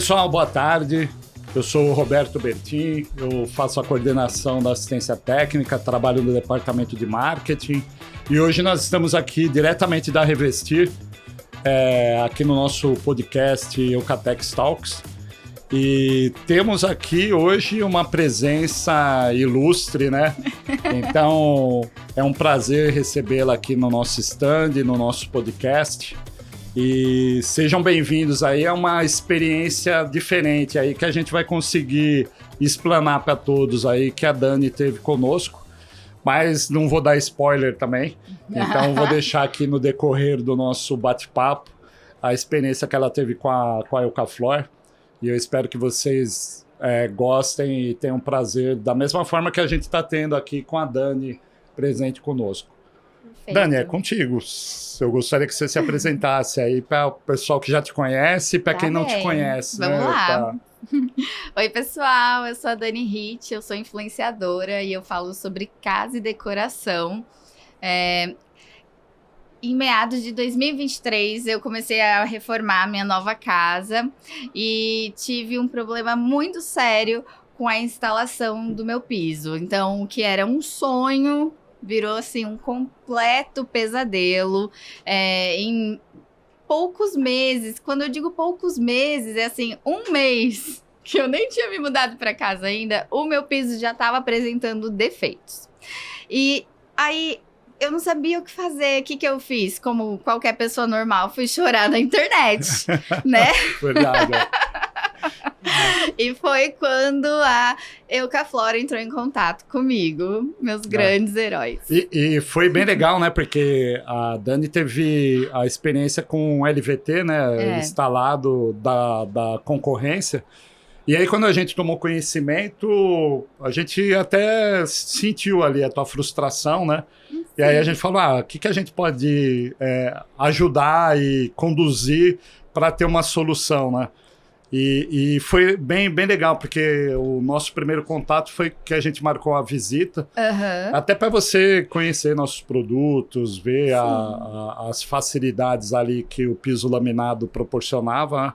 pessoal, boa tarde. Eu sou o Roberto Bertin, eu faço a coordenação da assistência técnica, trabalho no departamento de marketing e hoje nós estamos aqui diretamente da Revestir, aqui no nosso podcast Eucatex Talks. E temos aqui hoje uma presença ilustre, né? Então é um prazer recebê-la aqui no nosso stand, no nosso podcast. E sejam bem-vindos aí, é uma experiência diferente aí que a gente vai conseguir explanar para todos aí que a Dani teve conosco, mas não vou dar spoiler também, então vou deixar aqui no decorrer do nosso bate-papo a experiência que ela teve com a Eucaflor e eu espero que vocês gostem e tenham prazer da mesma forma que a gente está tendo aqui com a Dani presente conosco. Perfeito. Dani, é contigo. Eu gostaria que você se apresentasse aí para o pessoal que já te conhece e para quem não te conhece. Vamos lá. Oi, pessoal. Eu sou a Dani Hitch, eu sou influenciadora e eu falo sobre casa e decoração. Em meados de 2023, eu comecei a reformar a minha nova casa e tive um problema muito sério com a instalação do meu piso. Então, o que era um sonho virou, assim, um completo pesadelo. Em poucos meses, quando eu digo poucos meses, é assim, um mês que eu nem tinha me mudado para casa ainda, o meu piso já estava apresentando defeitos. E aí, eu não sabia o que fazer. O que eu fiz? Como qualquer pessoa normal, fui chorar na internet, né? Verdade. E foi quando a Eucaflor entrou em contato comigo, meus grandes heróis. E foi bem legal, né? Porque a Dani teve a experiência com o LVT, né? Instalado da concorrência. E aí, quando a gente tomou conhecimento, a gente até sentiu ali a tua frustração, né? Sim. E aí a gente falou, o que a gente pode ajudar e conduzir para ter uma solução, né? E foi bem legal, porque o nosso primeiro contato foi que a gente marcou a visita, até para você conhecer nossos produtos, ver as facilidades ali que o piso laminado proporcionava.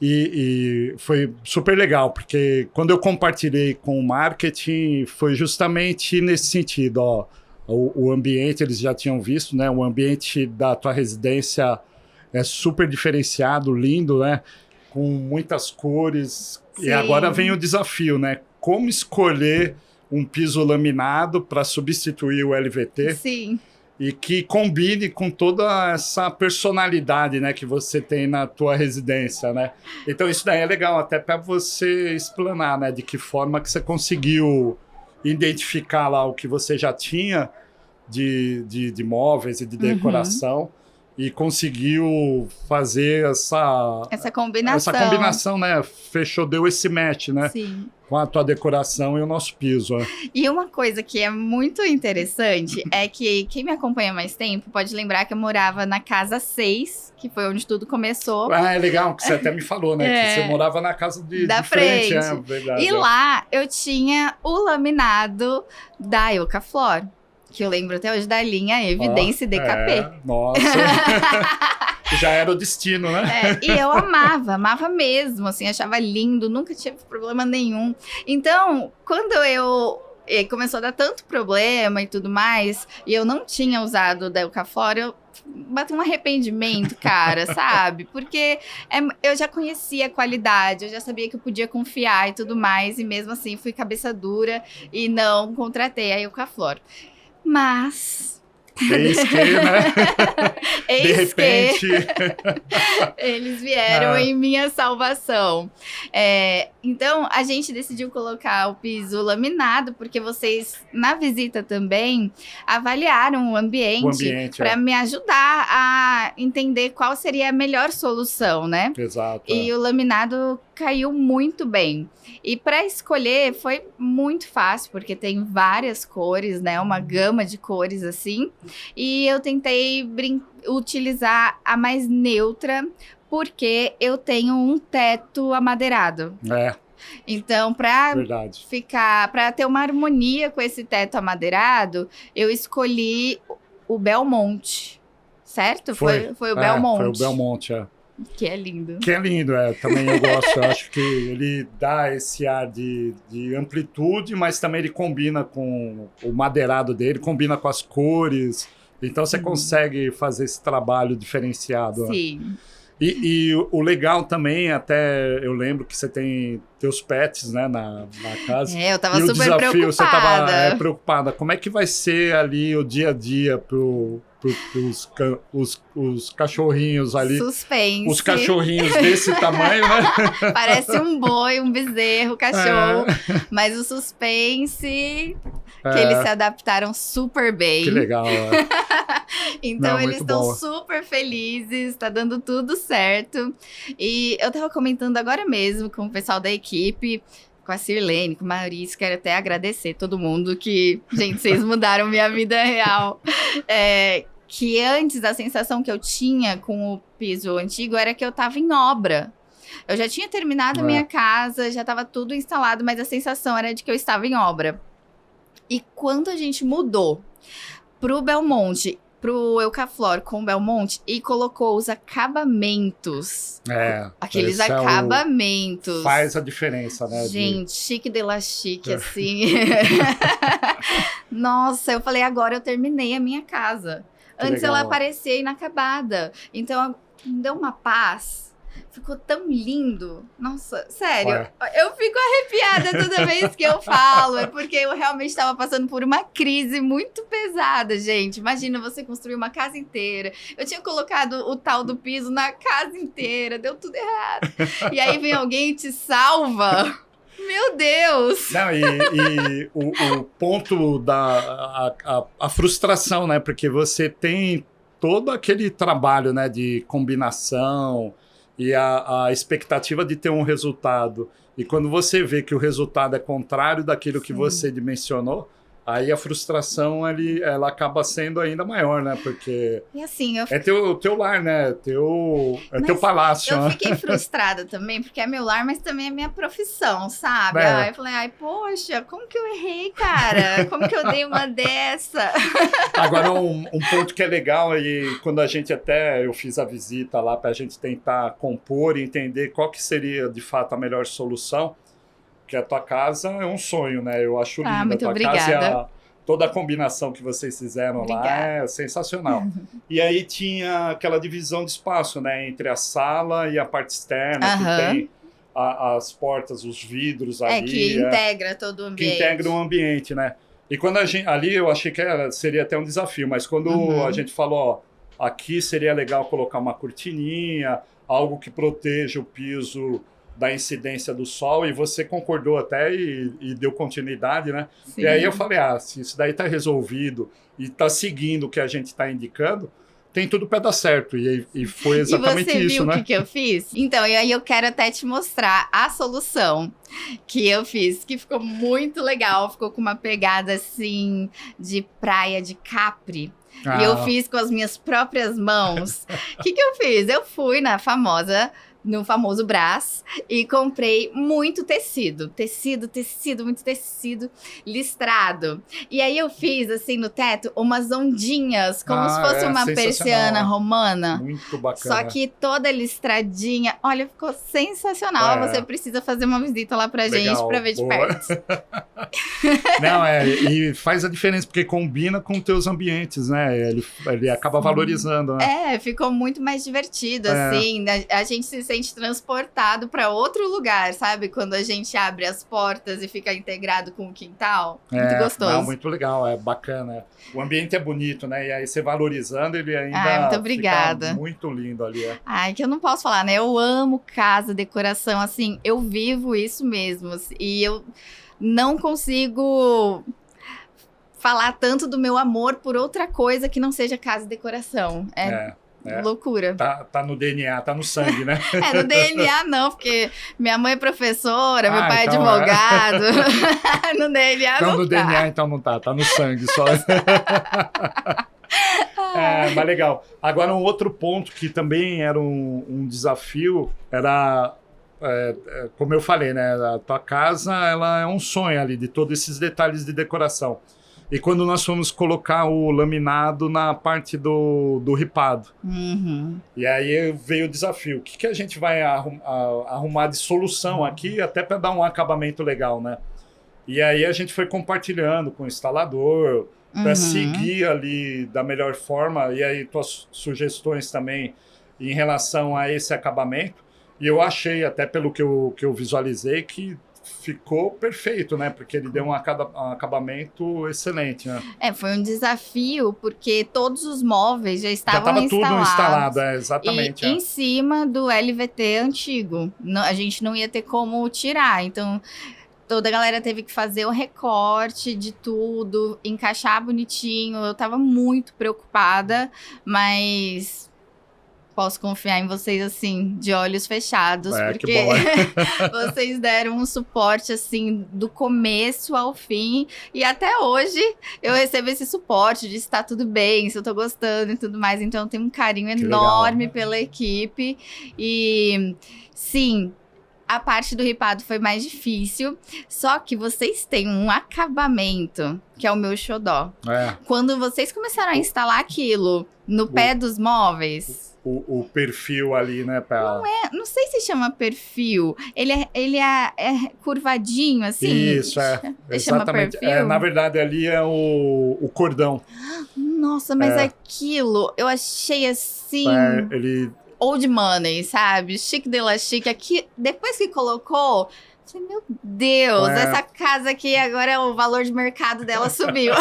E foi super legal, porque quando eu compartilhei com o marketing, foi justamente nesse sentido, o ambiente eles já tinham visto, né? O ambiente da tua residência é super diferenciado, lindo, né? Com muitas cores. Sim. E agora vem o desafio, né? Como escolher um piso laminado para substituir o LVT? Sim. E que combine com toda essa personalidade, né, que você tem na tua residência, né? Então isso daí é legal até para você explanar, né, de que forma que você conseguiu identificar lá o que você já tinha de móveis e de decoração e conseguiu fazer essa combinação. Essa combinação, né? Fechou, deu esse match, né? Sim. Com a tua decoração e o nosso piso. E uma coisa que é muito interessante é que quem me acompanha há mais tempo pode lembrar que eu morava na casa 6, que foi onde tudo começou. É legal, que você até me falou, né? Que você morava na casa de frente. Verdade. E lá eu tinha o laminado da Eucaflor, que eu lembro até hoje da linha Evidência DKP. Nossa! Já era o destino, né? E eu amava mesmo, assim, achava lindo, nunca tive problema nenhum. Então, quando começou a dar tanto problema e tudo mais, e eu não tinha usado o da Eucaflor, eu bati um arrependimento, cara, sabe? Porque eu já conhecia a qualidade, eu já sabia que eu podia confiar e tudo mais, e mesmo assim fui cabeça dura e não contratei a Eucaflor. Mas... Eis que, né? De repente... Eles vieram em minha salvação. Então, a gente decidiu colocar o piso laminado, porque vocês, na visita também, avaliaram o ambiente para me ajudar a entender qual seria a melhor solução, né? Exato. E o laminado caiu muito bem. E para escolher foi muito fácil, porque tem várias cores, né? Uma gama de cores assim. E eu tentei utilizar a mais neutra, porque eu tenho um teto amadeirado. Então, para ter uma harmonia com esse teto amadeirado, eu escolhi o Belmonte, certo? Foi o Belmonte. Foi o Belmonte, Que é lindo. Que é lindo, também eu gosto. Eu acho que ele dá esse ar de amplitude, mas também ele combina com o madeirado dele, combina com as cores. Então você consegue fazer esse trabalho diferenciado. Sim. Né? E o legal também, até eu lembro que você tem teus pets, né, na casa. Eu tava e super o desafio, preocupada. Você tava preocupada. Como é que vai ser ali o dia a dia os cachorrinhos ali? Suspense. Os cachorrinhos desse tamanho, né? Parece um boi, um bezerro, cachorro. Mas o suspense... Que eles se adaptaram super bem. Que legal. Então, eles estão super felizes, tá dando tudo certo. E eu tava comentando agora mesmo com o pessoal da equipe, com a Sirlene, com o Maurício, quero até agradecer todo mundo que, gente, vocês mudaram minha vida real. Que antes, a sensação que eu tinha com o piso antigo era que eu tava em obra. Eu já tinha terminado a minha casa, já tava tudo instalado, mas a sensação era de que eu estava em obra. E quando a gente mudou pro Belmonte, pro Eucaflor com o Belmonte, e colocou os acabamentos. Aqueles acabamentos. Faz a diferença, né? Gente, chique de la chique, assim. Nossa, eu falei, agora eu terminei a minha casa. Antes ela parecia inacabada. Então, me deu uma paz. Ficou tão lindo. Nossa, sério. Eu fico arrepiada toda vez que eu falo. É porque eu realmente estava passando por uma crise muito pesada, gente. Imagina você construir uma casa inteira. Eu tinha colocado o tal do piso na casa inteira. Deu tudo errado. E aí vem alguém e te salva. Meu Deus! Não, e o ponto a frustração, né? Porque você tem todo aquele trabalho, né, de combinação e a expectativa de ter um resultado. E quando você vê que o resultado é contrário daquilo que você dimensionou, aí a frustração ela acaba sendo ainda maior, né? Porque e assim, é teu lar, né? Teu palácio. Eu né? fiquei frustrada também, porque é meu lar, mas também é minha profissão, sabe? Aí eu falei, poxa, como que eu errei, cara? Como que eu dei uma dessa? Agora, um ponto que é legal, e quando eu fiz a visita lá para a gente tentar compor e entender qual que seria, de fato, a melhor solução, que a tua casa é um sonho, né? Eu acho linda. Muito a tua obrigada. casa toda a combinação que vocês fizeram lá é sensacional. E aí tinha aquela divisão de espaço, né? Entre a sala e a parte externa, que tem as portas, os vidros ali. Que integra todo o ambiente. Que integra o ambiente, né? E quando ali eu achei que seria até um desafio, mas quando a gente falou, aqui seria legal colocar uma cortininha, algo que proteja o piso da incidência do sol, e você concordou até e deu continuidade, né? Sim. E aí eu falei, se isso daí tá resolvido e tá seguindo o que a gente está indicando, tem tudo para dar certo. E foi exatamente isso, né? E você viu o que eu fiz? Então, e aí eu quero até te mostrar a solução que eu fiz, que ficou muito legal, ficou com uma pegada, assim, de praia de Capri. E eu fiz com as minhas próprias mãos. O que eu fiz? Eu fui no famoso Brás, e comprei muito tecido, muito tecido listrado. E aí eu fiz, assim, no teto, umas ondinhas, como se fosse uma persiana romana. Muito bacana. Só que toda listradinha. Olha, ficou sensacional. Você precisa fazer uma visita lá pra gente, pra ver de perto. Não, e faz a diferença, porque combina com teus ambientes, né? Ele acaba valorizando, né? Ficou muito mais divertido, assim. A gente se sente transportado para outro lugar, sabe? Quando a gente abre as portas e fica integrado com o quintal. Muito gostoso. Não, muito legal, é bacana. O ambiente é bonito, né? E aí você valorizando, ele ainda muito obrigada. Fica muito lindo ali. Que eu não posso falar, né? Eu amo casa, decoração, assim, eu vivo isso mesmo. E eu não consigo falar tanto do meu amor por outra coisa que não seja casa e decoração. Loucura. Tá no DNA, tá no sangue, né? No DNA não, porque minha mãe é professora, meu pai é advogado. No DNA não tá. No DNA então não tá no sangue só. Mas legal. Agora um outro ponto que também era um desafio, era, como eu falei, né? A tua casa, ela é um sonho ali, de todos esses detalhes de decoração. e quando nós fomos colocar o laminado na parte do ripado. E aí veio o desafio. O que a gente vai arrumar de solução aqui, até para dar um acabamento legal, né? E aí a gente foi compartilhando com o instalador, para seguir ali da melhor forma, e aí tuas sugestões também em relação a esse acabamento. E eu achei, até pelo que eu visualizei, que ficou perfeito, né? Porque ele deu um acabamento excelente, né? Foi um desafio, porque todos os móveis já estavam instalados. Tudo instalado, exatamente. E em cima do LVT antigo. A gente não ia ter como tirar, então toda a galera teve que fazer o recorte de tudo, encaixar bonitinho. Eu tava muito preocupada, mas posso confiar em vocês, assim, de olhos fechados, porque que bom, vocês deram um suporte, assim, do começo ao fim, e até hoje eu recebo esse suporte de se tá tudo bem, se eu tô gostando e tudo mais, então eu tenho um carinho enorme pela equipe, e sim, a parte do ripado foi mais difícil, só que vocês têm um acabamento, que é o meu xodó. Quando vocês começaram a instalar aquilo no pé dos móveis... O perfil ali, né? Não sei se chama perfil. Ele é curvadinho, assim. Isso, exatamente. Na verdade, ali é o cordão. Nossa, mas aquilo eu achei assim... Old money, sabe? Chique de la chique. Aqui, depois que colocou... Meu Deus, essa casa aqui agora o valor de mercado dela subiu.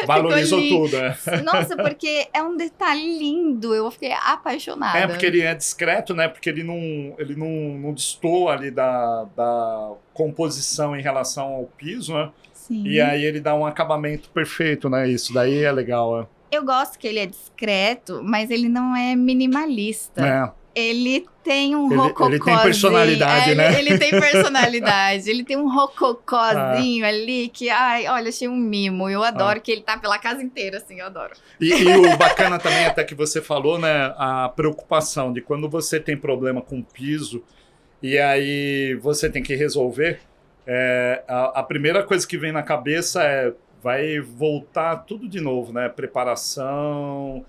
Valorizou tudo, Nossa, porque é um detalhe lindo. Eu fiquei apaixonada. Porque ele é discreto, né? Porque ele não destoa ali da composição em relação ao piso, né? Sim. E aí ele dá um acabamento perfeito, né? Isso daí é legal, Eu gosto que ele é discreto, mas ele não é minimalista. Ele tem um rococózinho. Ele tem personalidade, né? Ele tem personalidade. Ele tem um rococózinho ali que, olha, achei um mimo. Eu adoro que ele tá pela casa inteira, assim, eu adoro. E o bacana também, até que você falou, né? A preocupação de quando você tem problema com o piso e aí você tem que resolver, a primeira coisa que vem na cabeça vai voltar tudo de novo, né? Preparação,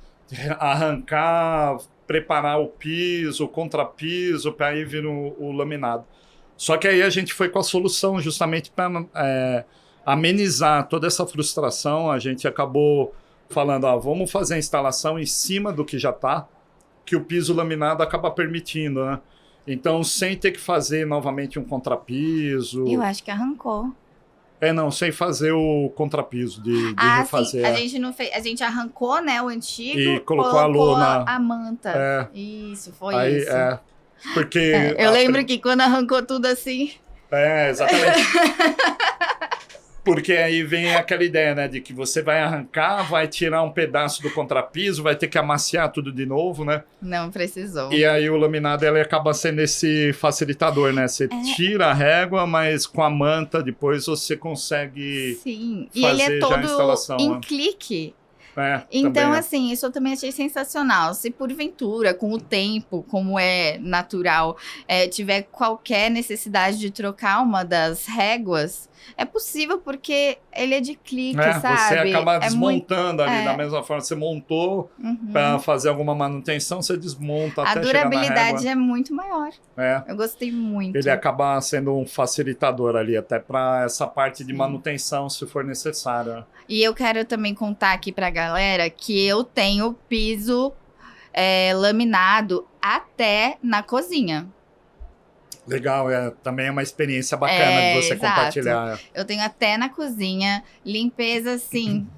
arrancar... preparar o piso, o contrapiso, para aí vir o laminado. Só que aí a gente foi com a solução justamente para amenizar toda essa frustração. A gente acabou falando, vamos fazer a instalação em cima do que já está, que o piso laminado acaba permitindo, né? Então, sem ter que fazer novamente um contrapiso. Eu acho que arrancou. Não, sem fazer o contrapiso de refazer. Sim. A gente não fez, a gente arrancou, né, o antigo e colocou a lona, a manta. Isso, foi isso. Porque eu lembro que quando arrancou tudo assim... exatamente. Porque aí vem aquela ideia, né, de que você vai arrancar, vai tirar um pedaço do contrapiso, vai ter que amaciar tudo de novo, né? Não precisou. E aí o laminado, ele acaba sendo esse facilitador, né? Você tira a régua, mas com a manta depois você consegue fazer ele é todo já a instalação. Em clique. Então, também assim, isso eu também achei sensacional. Se porventura, com o tempo, como é natural, tiver qualquer necessidade de trocar uma das réguas, é possível porque ele é de clique, sabe? Você acaba desmontando ali da mesma forma. Você montou para fazer alguma manutenção, você desmonta até chegar na régua. A durabilidade é muito maior. Eu gostei muito. Ele acaba sendo um facilitador ali, até para essa parte de manutenção, se for necessário. E eu quero também contar aqui pra galera que eu tenho piso laminado até na cozinha. Legal, também é uma experiência bacana de você compartilhar. Eu tenho até na cozinha, limpeza, assim,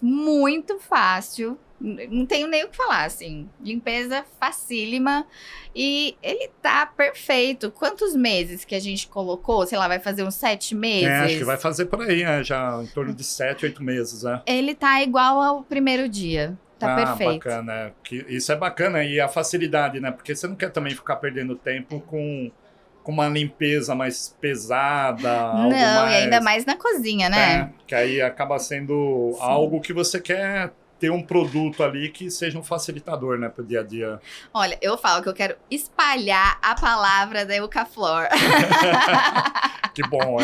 muito fácil. Não tenho nem o que falar, assim. Limpeza facílima. E ele tá perfeito. Quantos meses que a gente colocou? Sei lá, vai fazer uns 7 meses? Acho que vai fazer por aí, já em torno de 7, 8 meses, Ele tá igual ao primeiro dia. Tá perfeito. Bacana. Isso é bacana. E a facilidade, né? Porque você não quer também ficar perdendo tempo com uma limpeza mais pesada. Não, e ainda mais na cozinha, né? Que aí acaba sendo algo que você quer ter um produto ali que seja um facilitador, né, para o dia a dia. Olha, eu falo que eu quero espalhar a palavra da Eucaflor. Que bom,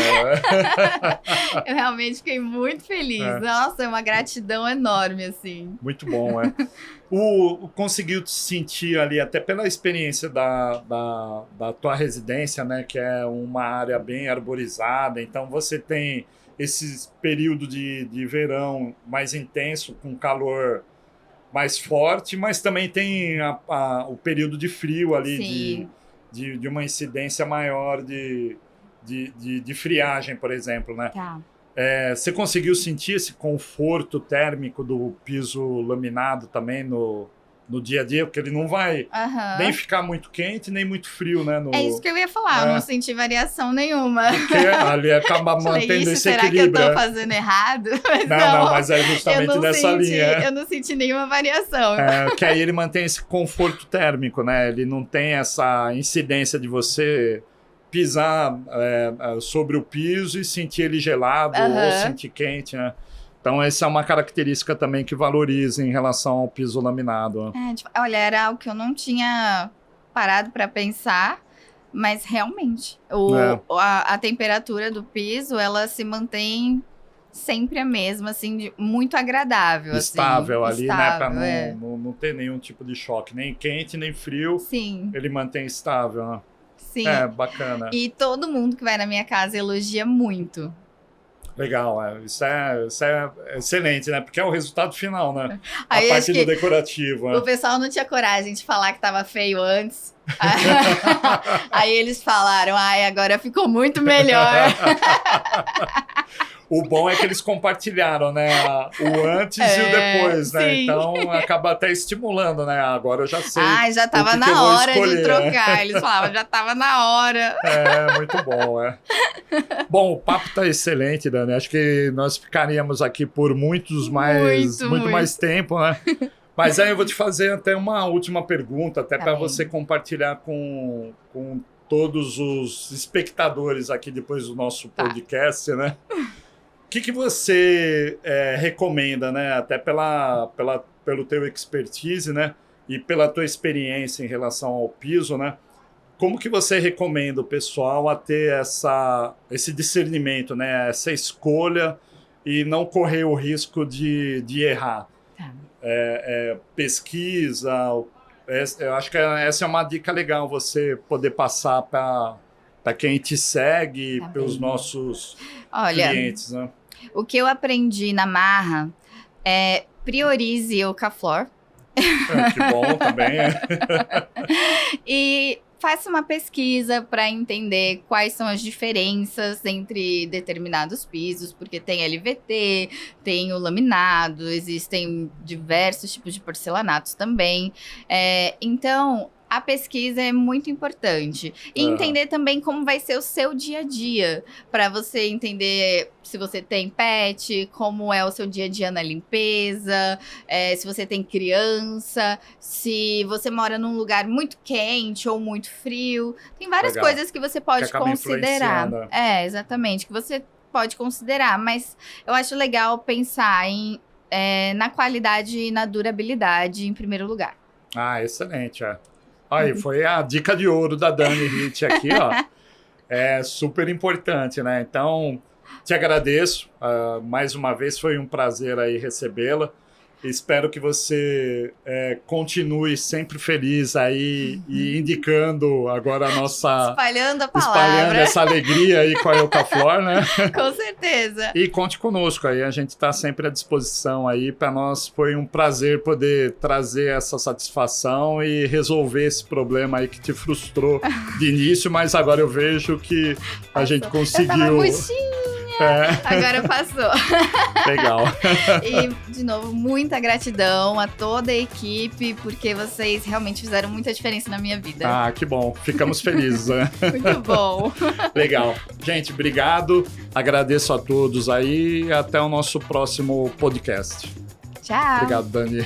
Eu realmente fiquei muito feliz. Nossa, é uma gratidão enorme, assim. Muito bom, conseguiu te sentir ali, até pela experiência da tua residência, né, que é uma área bem arborizada, então você tem esse período de verão mais intenso, com calor mais forte, mas também tem o período de frio ali, de uma incidência maior de friagem, por exemplo, né? Tá. Você conseguiu sentir esse conforto térmico do piso laminado também no dia a dia? Porque ele não vai nem ficar muito quente, nem muito frio, né? É isso que eu ia falar, eu não senti variação nenhuma. Porque ali acaba mantendo esse equilíbrio. Será que eu tô fazendo errado? Não, mas é justamente dessa linha. Eu não senti nenhuma variação. Que aí ele mantém esse conforto térmico, né? Ele não tem essa incidência de você pisar sobre o piso e sentir ele gelado ou sentir quente, né? Então, essa é uma característica também que valoriza em relação ao piso laminado. Olha, era algo que eu não tinha parado para pensar, mas realmente, a temperatura do piso, ela se mantém sempre a mesma, assim, muito agradável. Estável assim, ali, estável, né? Para não ter nenhum tipo de choque, nem quente, nem frio. Sim. Ele mantém estável, né? Sim. Bacana. E todo mundo que vai na minha casa elogia muito. Legal, isso é excelente, né? Porque é o resultado final, né? Aí, a parte do decorativo. O pessoal não tinha coragem de falar que estava feio antes. Aí eles falaram, agora ficou muito melhor. O bom é que eles compartilharam, né? O antes e o depois, né? Sim. Então acaba até estimulando, né? Agora eu já sei. Já estava na hora de trocar. Eles falavam, já estava na hora. Muito bom, Bom, o papo tá excelente, Dani. Acho que nós ficaríamos aqui por muito mais tempo, né? Mas aí eu vou te fazer até uma última pergunta, até para você compartilhar com todos os espectadores aqui depois do nosso podcast, né? O que você recomenda, né? Até pelo teu expertise, né? E pela tua experiência em relação ao piso, né? Como que você recomenda o pessoal a ter esse discernimento, né? Essa escolha e não correr o risco de errar? Tá. Pesquisa, eu acho que essa é uma dica legal você poder passar para quem te segue, para os nossos clientes, né? O que eu aprendi na marra é priorize o Eucaflor. Que bom também. E faça uma pesquisa para entender quais são as diferenças entre determinados pisos, porque tem LVT, tem o laminado, existem diversos tipos de porcelanatos também. Então, a pesquisa é muito importante. E entender também como vai ser o seu dia a dia, para você entender se você tem pet, como é o seu dia a dia na limpeza, se você tem criança, se você mora num lugar muito quente ou muito frio. Tem várias coisas que você pode considerar. Exatamente, que você pode considerar, mas eu acho legal pensar na qualidade e na durabilidade em primeiro lugar. Excelente, Aí, foi a dica de ouro da Dani Hitch aqui, É super importante, né? Então, te agradeço. Mais uma vez, foi um prazer aí recebê-la. Espero que você continue sempre feliz aí e indicando agora a nossa... Espalhando a palavra. Espalhando essa alegria aí com a Eucaflor, né? Com certeza. E conte conosco aí, a gente está sempre à disposição aí. Para nós foi um prazer poder trazer essa satisfação e resolver esse problema aí que te frustrou de início, mas agora eu vejo que a gente conseguiu... Agora passou. Legal. E, de novo, muita gratidão a toda a equipe, porque vocês realmente fizeram muita diferença na minha vida. Que bom. Ficamos felizes, né? Muito bom. Legal. Gente, obrigado. Agradeço a todos aí e até o nosso próximo podcast. Tchau. Obrigado, Dani.